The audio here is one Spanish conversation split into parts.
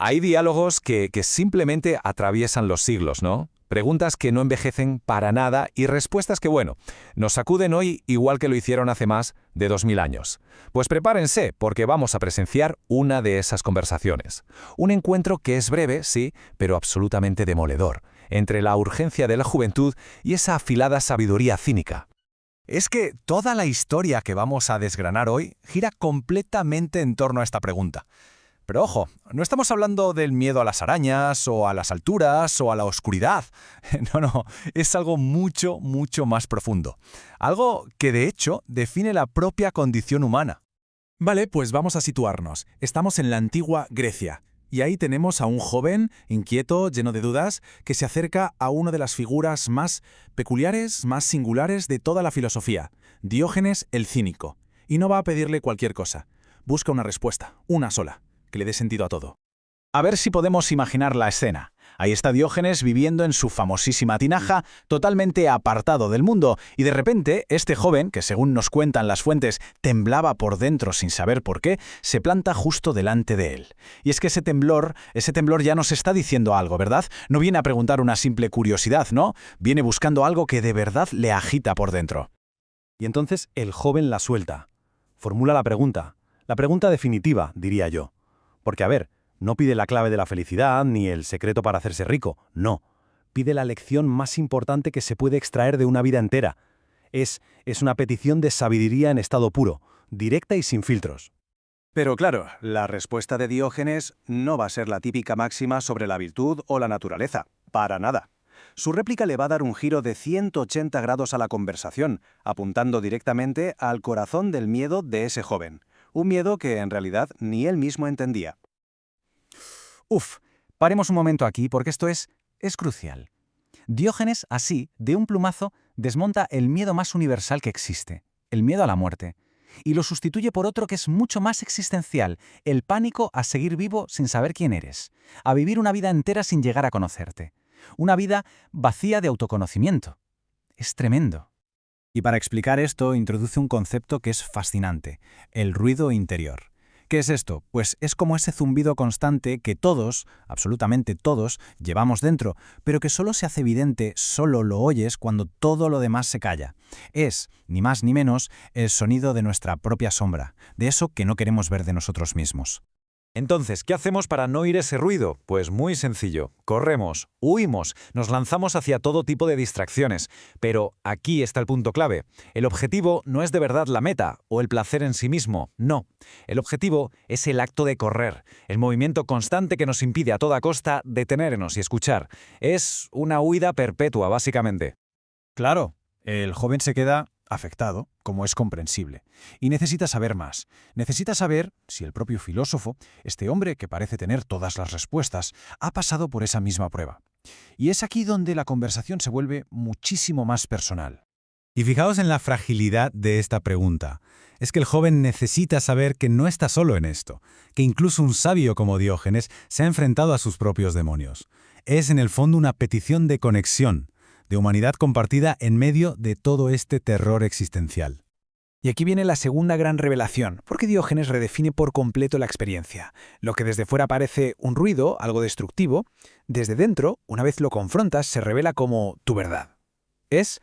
Hay diálogos que simplemente atraviesan los siglos, ¿no? Preguntas que no envejecen para nada y respuestas que, bueno, nos sacuden hoy igual que lo hicieron hace más de 2000 años. Pues prepárense, porque vamos a presenciar una de esas conversaciones. Un encuentro que es breve, sí, pero absolutamente demoledor, entre la urgencia de la juventud y esa afilada sabiduría cínica. Es que toda la historia que vamos a desgranar hoy gira completamente en torno a esta pregunta. Pero ojo, no estamos hablando del miedo a las arañas, o a las alturas, o a la oscuridad. No, es algo mucho, mucho más profundo. Algo que de hecho define la propia condición humana. Vale, pues vamos a situarnos. Estamos en la antigua Grecia. Y ahí tenemos a un joven, inquieto, lleno de dudas, que se acerca a una de las figuras más peculiares, más singulares de toda la filosofía, Diógenes el Cínico. Y no va a pedirle cualquier cosa. Busca una respuesta, una sola, que le dé sentido a todo. A ver si podemos imaginar la escena. Ahí está Diógenes viviendo en su famosísima tinaja, totalmente apartado del mundo, y de repente este joven, que según nos cuentan las fuentes, temblaba por dentro sin saber por qué, se planta justo delante de él. Y es que ese temblor ya nos está diciendo algo, ¿verdad? No viene a preguntar una simple curiosidad, ¿no? Viene buscando algo que de verdad le agita por dentro. Y entonces el joven la suelta. Formula la pregunta definitiva, diría yo. Porque, a ver, no pide la clave de la felicidad ni el secreto para hacerse rico, no. Pide la lección más importante que se puede extraer de una vida entera. Es una petición de sabiduría en estado puro, directa y sin filtros. Pero claro, la respuesta de Diógenes no va a ser la típica máxima sobre la virtud o la naturaleza, para nada. Su réplica le va a dar un giro de 180 grados a la conversación, apuntando directamente al corazón del miedo de ese joven. Un miedo que en realidad ni él mismo entendía. Paremos un momento aquí porque esto es crucial. Diógenes, así, de un plumazo, desmonta el miedo más universal que existe, el miedo a la muerte, y lo sustituye por otro que es mucho más existencial, el pánico a seguir vivo sin saber quién eres, a vivir una vida entera sin llegar a conocerte, una vida vacía de autoconocimiento. Es tremendo. Y para explicar esto, introduce un concepto que es fascinante, el ruido interior. ¿Qué es esto? Pues es como ese zumbido constante que todos, absolutamente todos, llevamos dentro, pero que solo se hace evidente, solo lo oyes cuando todo lo demás se calla. Es, ni más ni menos, el sonido de nuestra propia sombra, de eso que no queremos ver de nosotros mismos. Entonces, ¿qué hacemos para no oír ese ruido? Pues muy sencillo. Corremos, huimos, nos lanzamos hacia todo tipo de distracciones. Pero aquí está el punto clave. El objetivo no es de verdad la meta o el placer en sí mismo, no. El objetivo es el acto de correr, el movimiento constante que nos impide a toda costa detenernos y escuchar. Es una huida perpetua, básicamente. Claro, el joven se queda afectado, como es comprensible, y necesita saber más. Necesita saber si el propio filósofo, este hombre que parece tener todas las respuestas, ha pasado por esa misma prueba. Y es aquí donde la conversación se vuelve muchísimo más personal. Y fijaos en la fragilidad de esta pregunta. Es que el joven necesita saber que no está solo en esto, que incluso un sabio como Diógenes se ha enfrentado a sus propios demonios. Es en el fondo una petición de conexión, de humanidad compartida en medio de todo este terror existencial. Y aquí viene la segunda gran revelación, porque Diógenes redefine por completo la experiencia. Lo que desde fuera parece un ruido, algo destructivo, desde dentro, una vez lo confrontas, se revela como tu verdad. Es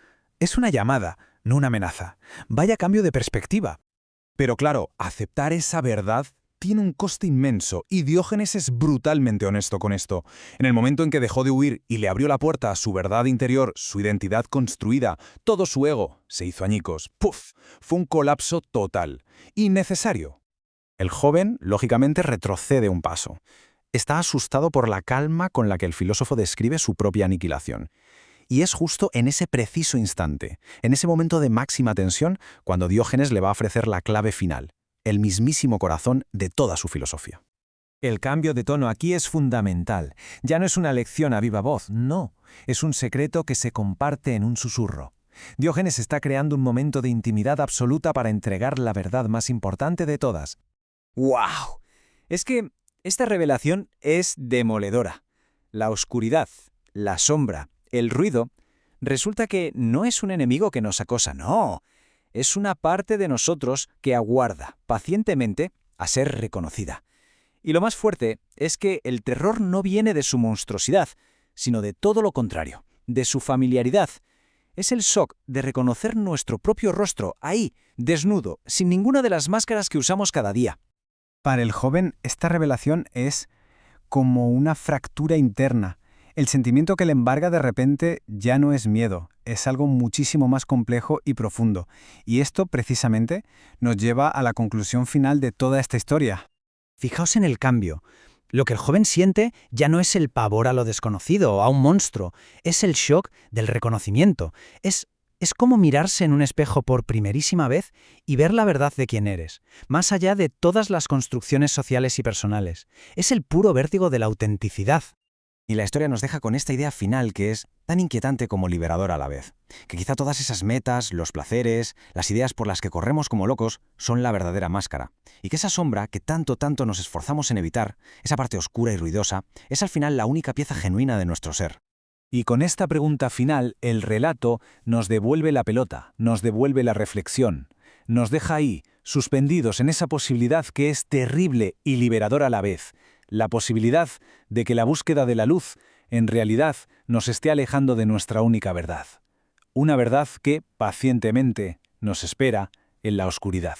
una llamada, no una amenaza. Vaya cambio de perspectiva. Pero claro, aceptar esa verdad tiene un coste inmenso, y Diógenes es brutalmente honesto con esto. En el momento en que dejó de huir y le abrió la puerta a su verdad interior, su identidad construida, todo su ego se hizo añicos. ¡Puf! Fue un colapso total. Innecesario. El joven, lógicamente, retrocede un paso. Está asustado por la calma con la que el filósofo describe su propia aniquilación. Y es justo en ese preciso instante, en ese momento de máxima tensión, cuando Diógenes le va a ofrecer la clave final, el mismísimo corazón de toda su filosofía. El cambio de tono aquí es fundamental. Ya no es una lección a viva voz, no. Es un secreto que se comparte en un susurro. Diógenes está creando un momento de intimidad absoluta para entregar la verdad más importante de todas. ¡Wow! Es que esta revelación es demoledora. La oscuridad, la sombra, el ruido, resulta que no es un enemigo que nos acosa, no. Es una parte de nosotros que aguarda pacientemente a ser reconocida. Y lo más fuerte es que el terror no viene de su monstruosidad, sino de todo lo contrario, de su familiaridad. Es el shock de reconocer nuestro propio rostro, ahí, desnudo, sin ninguna de las máscaras que usamos cada día. Para el joven, esta revelación es como una fractura interna. El sentimiento que le embarga de repente ya no es miedo, es algo muchísimo más complejo y profundo. Y esto, precisamente, nos lleva a la conclusión final de toda esta historia. Fijaos en el cambio. Lo que el joven siente ya no es el pavor a lo desconocido, a un monstruo, es el shock del reconocimiento. Es como mirarse en un espejo por primerísima vez y ver la verdad de quién eres, más allá de todas las construcciones sociales y personales. Es el puro vértigo de la autenticidad. Y la historia nos deja con esta idea final que es tan inquietante como liberadora a la vez. Que quizá todas esas metas, los placeres, las ideas por las que corremos como locos son la verdadera máscara. Y que esa sombra que tanto nos esforzamos en evitar, esa parte oscura y ruidosa, es al final la única pieza genuina de nuestro ser. Y con esta pregunta final, el relato nos devuelve la pelota, nos devuelve la reflexión, nos deja ahí, suspendidos en esa posibilidad que es terrible y liberadora a la vez, la posibilidad de que la búsqueda de la luz, en realidad, nos esté alejando de nuestra única verdad. Una verdad que, pacientemente, nos espera en la oscuridad.